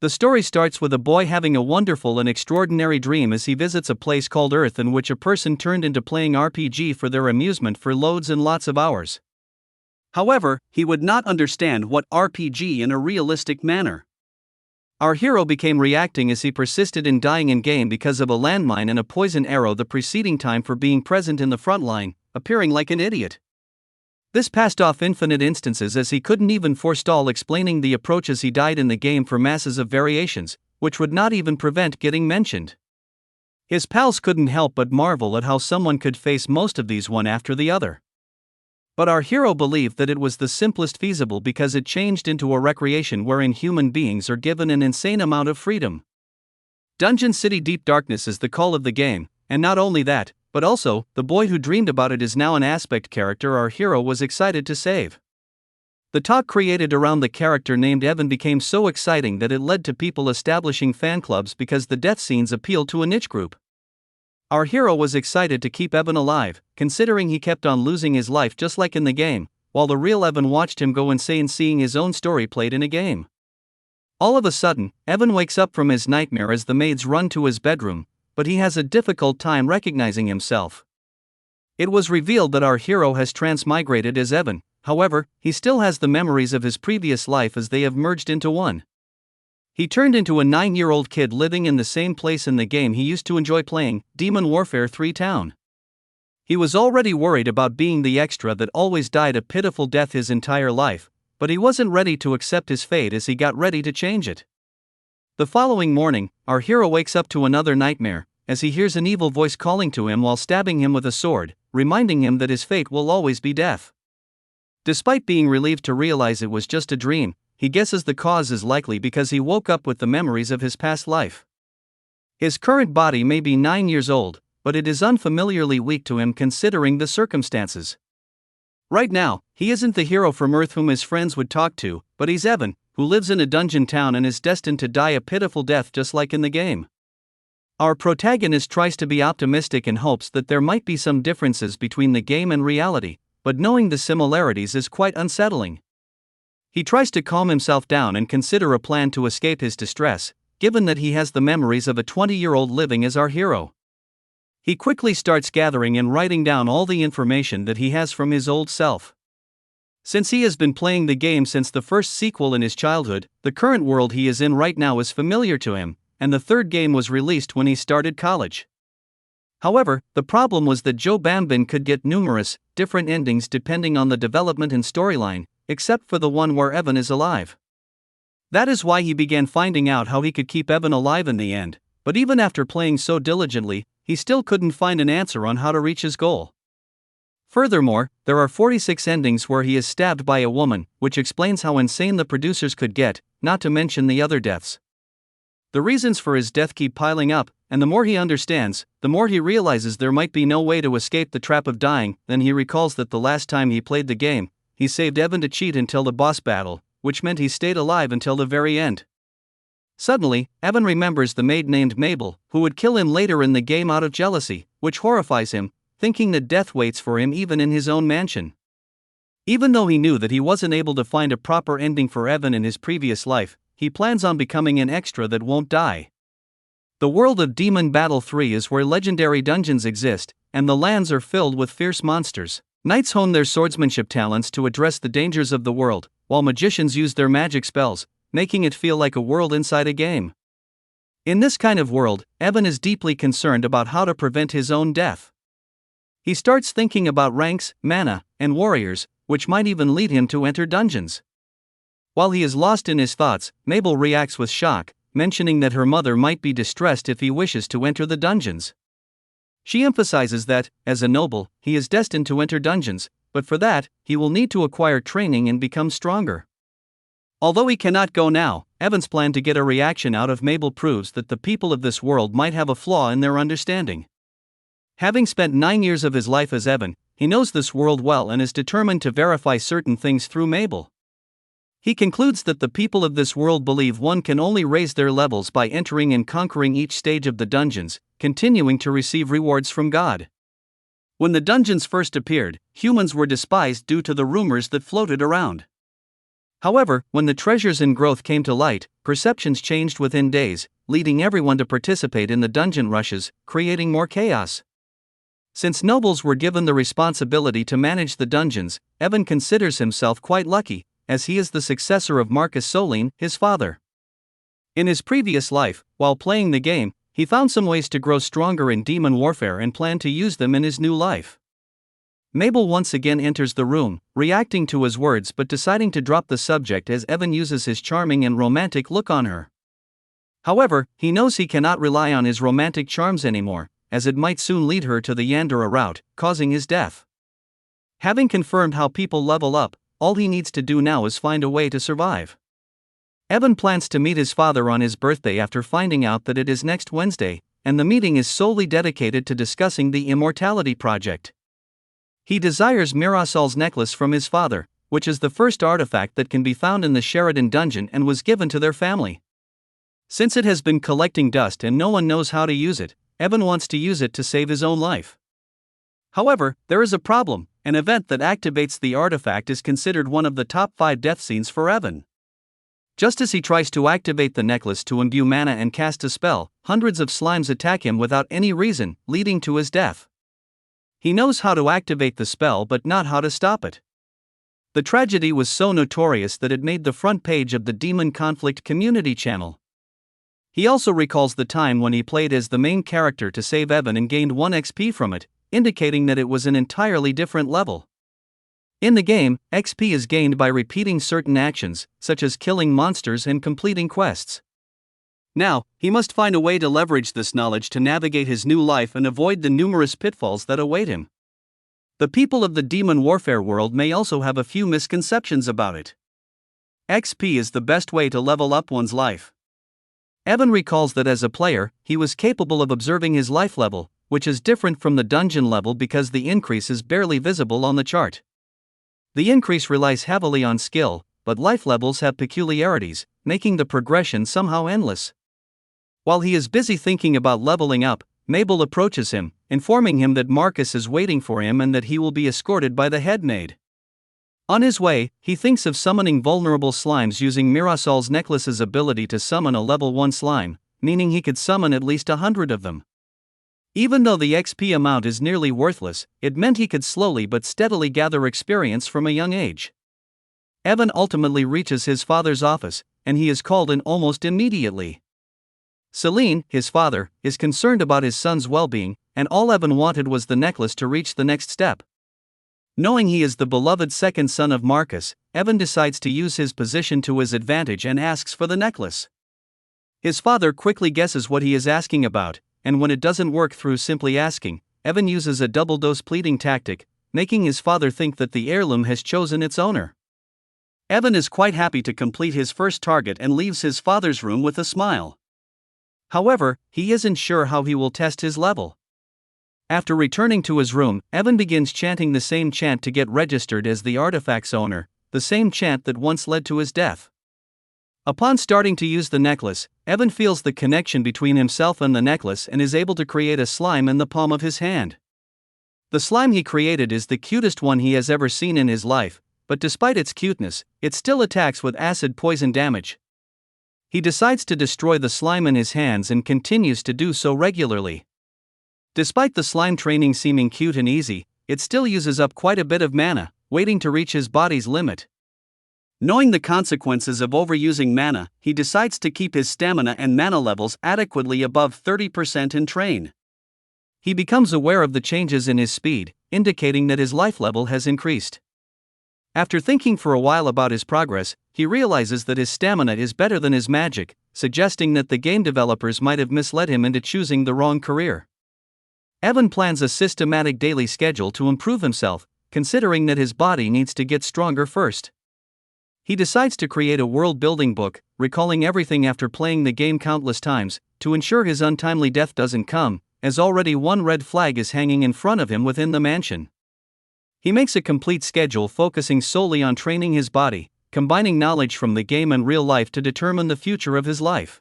The story starts with a boy having a wonderful and extraordinary dream as he visits a place called Earth in which a person turned into playing RPG for their amusement for loads and lots of hours. However, he would not understand what RPG in a realistic manner. Our hero became reacting as he persisted in dying in game because of a landmine and a poison arrow the preceding time for being present in the front line, appearing like an idiot. This passed off infinite instances as he couldn't even forestall explaining the approach as he died in the game for masses of variations, which would not even prevent getting mentioned. His pals couldn't help but marvel at how someone could face most of these one after the other. But our hero believed that it was the simplest feasible because it changed into a recreation wherein human beings are given an insane amount of freedom. Dungeon City Deep Darkness is the call of the game, and not only that, but also, the boy who dreamed about it is now an aspect character our hero was excited to save. The talk created around the character named Evan became so exciting that it led to people establishing fan clubs because the death scenes appealed to a niche group. Our hero was excited to keep Evan alive, considering he kept on losing his life just like in the game, while the real Evan watched him go insane seeing his own story played in a game. All of a sudden, Evan wakes up from his nightmare as the maids run to his bedroom, but he has a difficult time recognizing himself. It was revealed that our hero has transmigrated as Evan, however, he still has the memories of his previous life as they have merged into one. He turned into a 9-year-old kid living in the same place in the game he used to enjoy playing, Demon Warfare 3 Town. He was already worried about being the extra that always died a pitiful death his entire life, but he wasn't ready to accept his fate as he got ready to change it. The following morning, our hero wakes up to another nightmare, as he hears an evil voice calling to him while stabbing him with a sword, reminding him that his fate will always be death. Despite being relieved to realize it was just a dream, he guesses the cause is likely because he woke up with the memories of his past life. His current body may be 9 years old, but it is unfamiliarly weak to him considering the circumstances. Right now, he isn't the hero from Earth whom his friends would talk to, but he's Evan, who lives in a dungeon town and is destined to die a pitiful death just like in the game. Our protagonist tries to be optimistic in hopes that there might be some differences between the game and reality, but knowing the similarities is quite unsettling. He tries to calm himself down and consider a plan to escape his distress, given that he has the memories of a 20-year-old living as our hero. He quickly starts gathering and writing down all the information that he has from his old self. Since he has been playing the game since the first sequel in his childhood, the current world he is in right now is familiar to him, and the third game was released when he started college. However, the problem was that Joe Bambin could get numerous, different endings depending on the development and storyline, except for the one where Evan is alive. That is why he began finding out how he could keep Evan alive in the end, but even after playing so diligently, he still couldn't find an answer on how to reach his goal. Furthermore, there are 46 endings where he is stabbed by a woman, which explains how insane the producers could get, not to mention the other deaths. The reasons for his death keep piling up, and the more he understands, the more he realizes there might be no way to escape the trap of dying. Then he recalls that the last time he played the game, he saved Evan to cheat until the boss battle, which meant he stayed alive until the very end. Suddenly, Evan remembers the maid named Mabel, who would kill him later in the game out of jealousy, which horrifies him, thinking that death waits for him even in his own mansion. Even though he knew that he wasn't able to find a proper ending for Evan in his previous life, he plans on becoming an extra that won't die. The world of Demon Battle 3 is where legendary dungeons exist, and the lands are filled with fierce monsters. Knights hone their swordsmanship talents to address the dangers of the world, while magicians use their magic spells, making it feel like a world inside a game. In this kind of world, Evan is deeply concerned about how to prevent his own death. He starts thinking about ranks, mana, and warriors, which might even lead him to enter dungeons. While he is lost in his thoughts, Mabel reacts with shock, mentioning that her mother might be distressed if he wishes to enter the dungeons. She emphasizes that, as a noble, he is destined to enter dungeons, but for that, he will need to acquire training and become stronger. Although he cannot go now, Evan's plan to get a reaction out of Mabel proves that the people of this world might have a flaw in their understanding. Having spent 9 years of his life as Evan, he knows this world well and is determined to verify certain things through Mabel. He concludes that the people of this world believe one can only raise their levels by entering and conquering each stage of the dungeons, continuing to receive rewards from God. When the dungeons first appeared, humans were despised due to the rumors that floated around. However, when the treasures in growth came to light, perceptions changed within days, leading everyone to participate in the dungeon rushes, creating more chaos. Since nobles were given the responsibility to manage the dungeons, Evan considers himself quite lucky, as he is the successor of Marcus Solene, his father. In his previous life, while playing the game, he found some ways to grow stronger in demon warfare and planned to use them in his new life. Mabel once again enters the room, reacting to his words but deciding to drop the subject as Evan uses his charming and romantic look on her. However, he knows he cannot rely on his romantic charms anymore, as it might soon lead her to the Yandere route, causing his death. Having confirmed how people level up, all he needs to do now is find a way to survive. Evan plans to meet his father on his birthday after finding out that it is next Wednesday, and the meeting is solely dedicated to discussing the Immortality Project. He desires Mirasol's necklace from his father, which is the first artifact that can be found in the Sheridan dungeon and was given to their family. Since it has been collecting dust and no one knows how to use it, Evan wants to use it to save his own life. However, there is a problem. An event that activates the artifact is considered one of the top 5 death scenes for Evan. Just as he tries to activate the necklace to imbue mana and cast a spell, hundreds of slimes attack him without any reason, leading to his death. He knows how to activate the spell but not how to stop it. The tragedy was so notorious that it made the front page of the Demon Conflict community channel. He also recalls the time when he played as the main character to save Evan and gained 1 XP from it, indicating that it was an entirely different level. In the game, XP is gained by repeating certain actions, such as killing monsters and completing quests. Now, he must find a way to leverage this knowledge to navigate his new life and avoid the numerous pitfalls that await him. The people of the demon warfare world may also have a few misconceptions about it. XP is the best way to level up one's life. Evan recalls that as a player, he was capable of observing his life level, which is different from the dungeon level because the increase is barely visible on the chart. The increase relies heavily on skill, but life levels have peculiarities, making the progression somehow endless. While he is busy thinking about leveling up, Mabel approaches him, informing him that Marcus is waiting for him and that he will be escorted by the head maid. On his way, he thinks of summoning vulnerable slimes using Mirasol's necklace's ability to summon a level 1 slime, meaning he could summon at least 100 of them. Even though the XP amount is nearly worthless, it meant he could slowly but steadily gather experience from a young age. Evan ultimately reaches his father's office, and he is called in almost immediately. Celine, his father, is concerned about his son's well-being, and all Evan wanted was the necklace to reach the next step. Knowing he is the beloved second son of Marcus, Evan decides to use his position to his advantage and asks for the necklace. His father quickly guesses what he is asking about, and when it doesn't work through simply asking, Evan uses a double-dose pleading tactic, making his father think that the heirloom has chosen its owner. Evan is quite happy to complete his first target and leaves his father's room with a smile. However, he isn't sure how he will test his level. After returning to his room, Evan begins chanting the same chant to get registered as the artifact's owner, the same chant that once led to his death. Upon starting to use the necklace, Evan feels the connection between himself and the necklace and is able to create a slime in the palm of his hand. The slime he created is the cutest one he has ever seen in his life, but despite its cuteness, it still attacks with acid poison damage. He decides to destroy the slime in his hands and continues to do so regularly. Despite the slime training seeming cute and easy, it still uses up quite a bit of mana, waiting to reach his body's limit. Knowing the consequences of overusing mana, he decides to keep his stamina and mana levels adequately above 30% and train. He becomes aware of the changes in his speed, indicating that his life level has increased. After thinking for a while about his progress, he realizes that his stamina is better than his magic, suggesting that the game developers might have misled him into choosing the wrong career. Evan plans a systematic daily schedule to improve himself, considering that his body needs to get stronger first. He decides to create a world-building book, recalling everything after playing the game countless times, to ensure his untimely death doesn't come, as already one red flag is hanging in front of him within the mansion. He makes a complete schedule focusing solely on training his body, combining knowledge from the game and real life to determine the future of his life.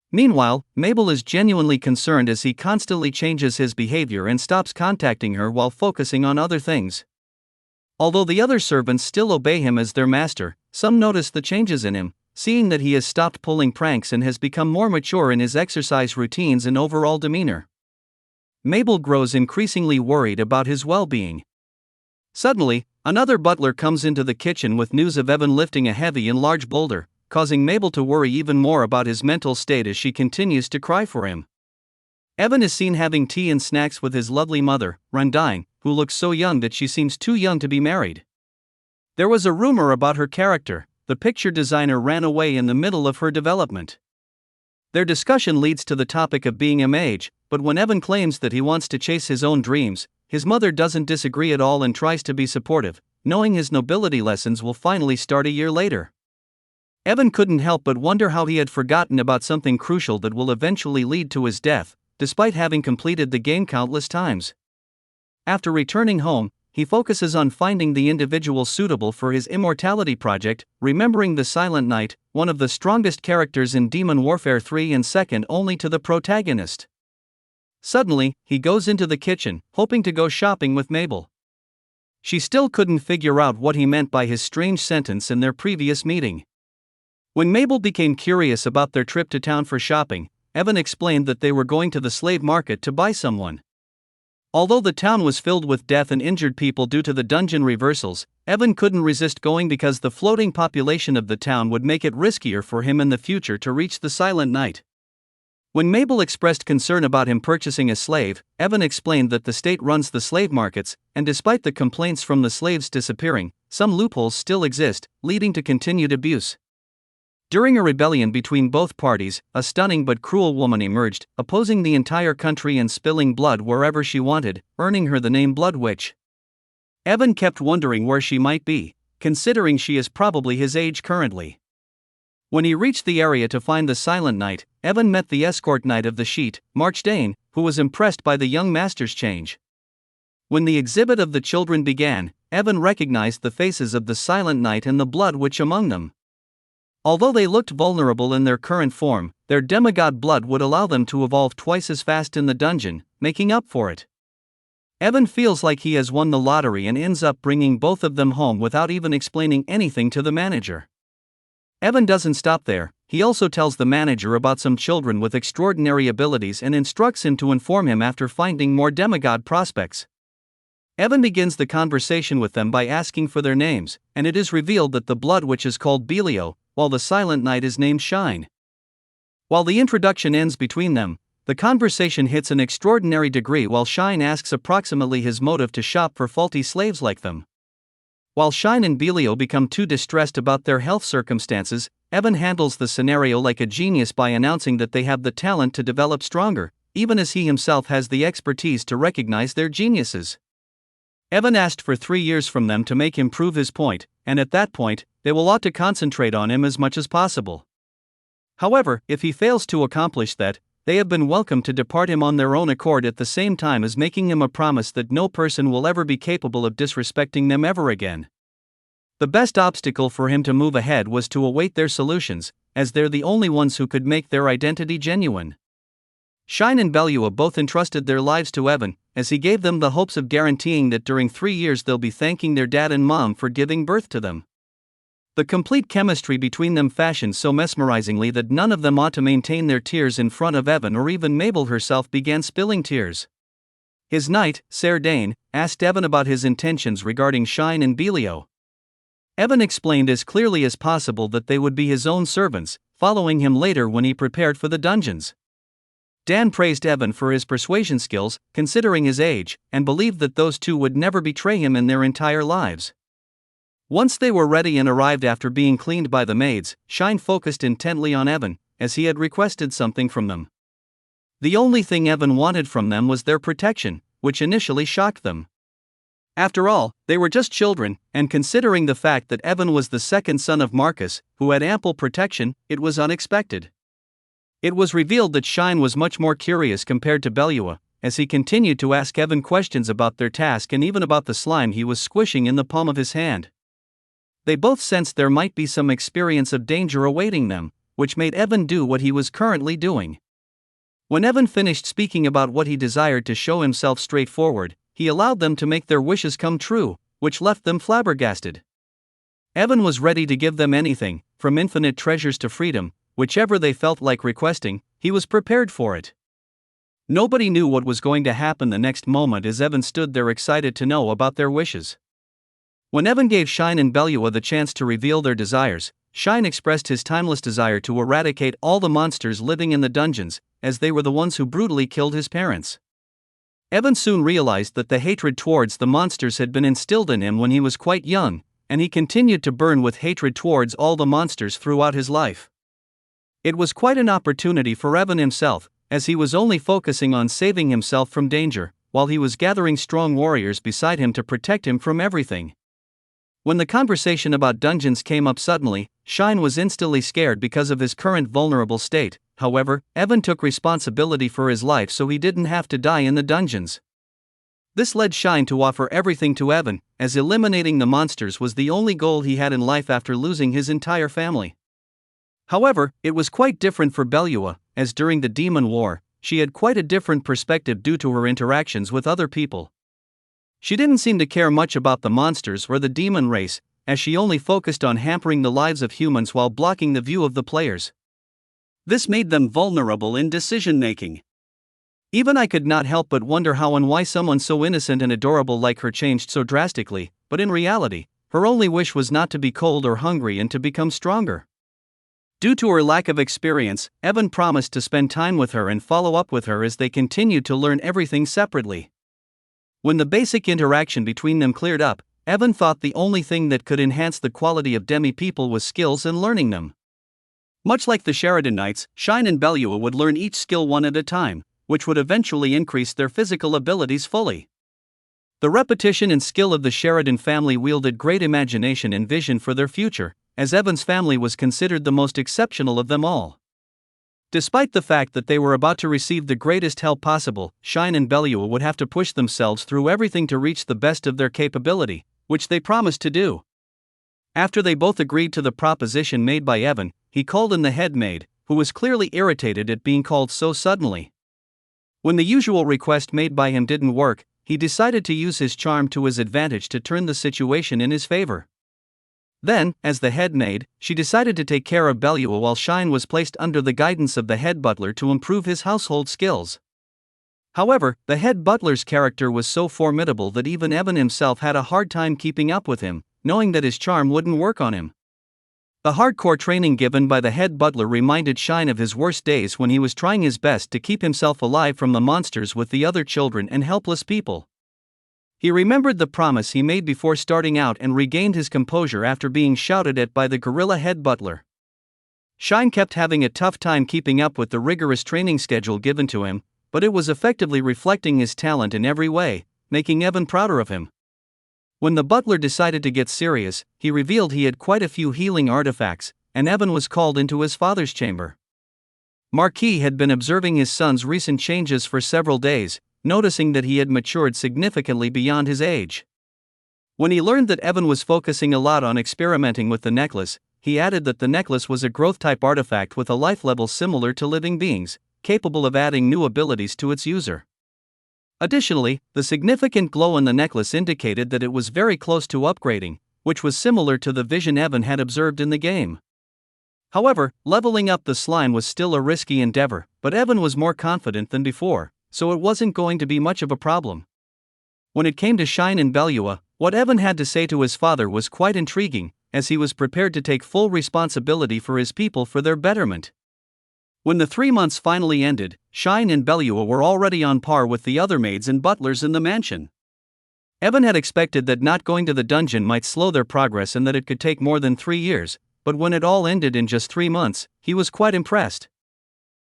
Meanwhile, Mabel is genuinely concerned as he constantly changes his behavior and stops contacting her while focusing on other things. Although the other servants still obey him as their master, some notice the changes in him, seeing that he has stopped pulling pranks and has become more mature in his exercise routines and overall demeanor. Mabel grows increasingly worried about his well-being. Suddenly, another butler comes into the kitchen with news of Evan lifting a heavy and large boulder, causing Mabel to worry even more about his mental state as she continues to cry for him. Evan is seen having tea and snacks with his lovely mother, Randine, who looks so young that she seems too young to be married. There was a rumor about her character. The picture designer ran away in the middle of her development. Their discussion leads to the topic of being a mage, but when Evan claims that he wants to chase his own dreams, his mother doesn't disagree at all and tries to be supportive, knowing his nobility lessons will finally start a year later. Evan couldn't help but wonder how he had forgotten about something crucial that will eventually lead to his death, despite having completed the game countless times. After returning home, he focuses on finding the individual suitable for his immortality project, remembering the Silent Knight, one of the strongest characters in Demon Warfare 3 and second only to the protagonist. Suddenly, he goes into the kitchen, hoping to go shopping with Mabel. She still couldn't figure out what he meant by his strange sentence in their previous meeting. When Mabel became curious about their trip to town for shopping, Evan explained that they were going to the slave market to buy someone. Although the town was filled with death and injured people due to the dungeon reversals, Evan couldn't resist going because the floating population of the town would make it riskier for him in the future to reach the Silent Knight. When Mabel expressed concern about him purchasing a slave, Evan explained that the state runs the slave markets, and despite the complaints from the slaves disappearing, some loopholes still exist, leading to continued abuse. During a rebellion between both parties, a stunning but cruel woman emerged, opposing the entire country and spilling blood wherever she wanted, earning her the name Blood Witch. Evan kept wondering where she might be, considering she is probably his age currently. When he reached the area to find the Silent Knight, Evan met the escort knight of the sheet, Marchdane, who was impressed by the young master's change. When the exhibit of the children began, Evan recognized the faces of the Silent Knight and the Blood Witch among them. Although they looked vulnerable in their current form, their demigod blood would allow them to evolve twice as fast in the dungeon, making up for it. Evan feels like he has won the lottery and ends up bringing both of them home without even explaining anything to the manager. Evan doesn't stop there, he also tells the manager about some children with extraordinary abilities and instructs him to inform him after finding more demigod prospects. Evan begins the conversation with them by asking for their names, and it is revealed that the Blood Witch is called Belio, while the Silent Knight is named Shine. While the introduction ends between them, the conversation hits an extraordinary degree while Shine asks approximately his motive to shop for faulty slaves like them. While Shine and Belio become too distressed about their health circumstances, Evan handles the scenario like a genius by announcing that they have the talent to develop stronger, even as he himself has the expertise to recognize their geniuses. Evan asked for 3 years from them to make him prove his point, and at that point, they will ought to concentrate on him as much as possible. However, if he fails to accomplish that, they have been welcome to depart him on their own accord at the same time as making him a promise that no person will ever be capable of disrespecting them ever again. The best obstacle for him to move ahead was to await their solutions, as they're the only ones who could make their identity genuine. Shine and Belua both entrusted their lives to Evan, as he gave them the hopes of guaranteeing that during 3 years they'll be thanking their dad and mom for giving birth to them. The complete chemistry between them fashioned so mesmerizingly that none of them ought to maintain their tears in front of Evan, or even Mabel herself began spilling tears. His knight, Serdane, asked Evan about his intentions regarding Shine and Belio. Evan explained as clearly as possible that they would be his own servants, following him later when he prepared for the dungeons. Dan praised Evan for his persuasion skills, considering his age, and believed that those two would never betray him in their entire lives. Once they were ready and arrived after being cleaned by the maids, Shine focused intently on Evan, as he had requested something from them. The only thing Evan wanted from them was their protection, which initially shocked them. After all, they were just children, and considering the fact that Evan was the second son of Marcus, who had ample protection, it was unexpected. It was revealed that Shine was much more curious compared to Belua, as he continued to ask Evan questions about their task and even about the slime he was squishing in the palm of his hand. They both sensed there might be some experience of danger awaiting them, which made Evan do what he was currently doing. When Evan finished speaking about what he desired to show himself straightforward, he allowed them to make their wishes come true, which left them flabbergasted. Evan was ready to give them anything, from infinite treasures to freedom, whichever they felt like requesting. He was prepared for it. Nobody knew what was going to happen the next moment as Evan stood there excited to know about their wishes. When Evan gave Shine and Belua the chance to reveal their desires, Shine expressed his timeless desire to eradicate all the monsters living in the dungeons, as they were the ones who brutally killed his parents. Evan soon realized that the hatred towards the monsters had been instilled in him when he was quite young, and he continued to burn with hatred towards all the monsters throughout his life. It was quite an opportunity for Evan himself, as he was only focusing on saving himself from danger, while he was gathering strong warriors beside him to protect him from everything. When the conversation about dungeons came up suddenly, Shine was instantly scared because of his current vulnerable state. However, Evan took responsibility for his life so he didn't have to die in the dungeons. This led Shine to offer everything to Evan, as eliminating the monsters was the only goal he had in life after losing his entire family. However, it was quite different for Belua, as during the Demon War, she had quite a different perspective due to her interactions with other people. She didn't seem to care much about the monsters or the demon race, as she only focused on hampering the lives of humans while blocking the view of the players. This made them vulnerable in decision-making. Even I could not help but wonder how and why someone so innocent and adorable like her changed so drastically, but in reality, her only wish was not to be cold or hungry and to become stronger. Due to her lack of experience, Evan promised to spend time with her and follow up with her as they continued to learn everything separately. When the basic interaction between them cleared up, Evan thought the only thing that could enhance the quality of demi-people was skills and learning them. Much like the Sheridan Knights, Shine and Belua would learn each skill one at a time, which would eventually increase their physical abilities fully. The repetition and skill of the Sheridan family wielded great imagination and vision for their future, as Evan's family was considered the most exceptional of them all. Despite the fact that they were about to receive the greatest help possible, Shine and Belua would have to push themselves through everything to reach the best of their capability, which they promised to do. After they both agreed to the proposition made by Evan, he called in the head maid, who was clearly irritated at being called so suddenly. When the usual request made by him didn't work, he decided to use his charm to his advantage to turn the situation in his favor. Then, as the head maid, she decided to take care of Belua while Shine was placed under the guidance of the head butler to improve his household skills. However, the head butler's character was so formidable that even Evan himself had a hard time keeping up with him, knowing that his charm wouldn't work on him. The hardcore training given by the head butler reminded Shine of his worst days when he was trying his best to keep himself alive from the monsters with the other children and helpless people. He remembered the promise he made before starting out and regained his composure after being shouted at by the gorilla head butler. Shine kept having a tough time keeping up with the rigorous training schedule given to him, but it was effectively reflecting his talent in every way, making Evan prouder of him. When the butler decided to get serious, he revealed he had quite a few healing artifacts, and Evan was called into his father's chamber. Marquis had been observing his son's recent changes for several days, noticing that he had matured significantly beyond his age. When he learned that Evan was focusing a lot on experimenting with the necklace, he added that the necklace was a growth-type artifact with a life level similar to living beings, capable of adding new abilities to its user. Additionally, the significant glow in the necklace indicated that it was very close to upgrading, which was similar to the vision Evan had observed in the game. However, leveling up the slime was still a risky endeavor, but Evan was more confident than before, so it wasn't going to be much of a problem. When it came to Shine and Belua, what Evan had to say to his father was quite intriguing, as he was prepared to take full responsibility for his people for their betterment. When the 3 months finally ended, Shine and Belua were already on par with the other maids and butlers in the mansion. Evan had expected that not going to the dungeon might slow their progress and that it could take more than 3 years, but when it all ended in just 3 months, he was quite impressed.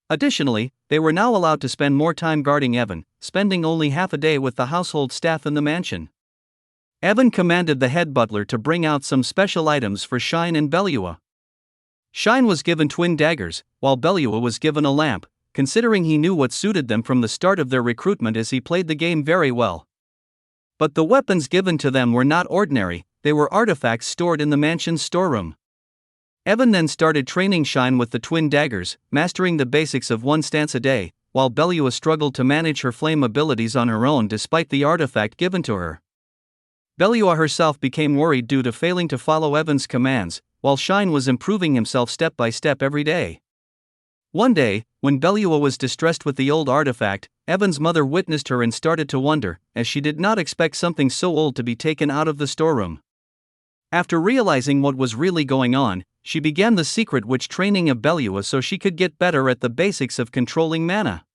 Additionally, they were now allowed to spend more time guarding Evan, spending only half a day with the household staff in the mansion. Evan commanded the head butler to bring out some special items for Shine and Belua. Shine was given twin daggers, while Belua was given a lamp, considering he knew what suited them from the start of their recruitment as he played the game very well. But the weapons given to them were not ordinary, they were artifacts stored in the mansion's storeroom. Evan then started training Shine with the twin daggers, mastering the basics of one stance a day, while Belua struggled to manage her flame abilities on her own despite the artifact given to her. Bellua herself became worried due to failing to follow Evan's commands, while Shine was improving himself step by step every day. One day, when Bellua was distressed with the old artifact, Evan's mother witnessed her and started to wonder, as she did not expect something so old to be taken out of the storeroom. After realizing what was really going on, she began the secret witch training of Bellua so she could get better at the basics of controlling mana.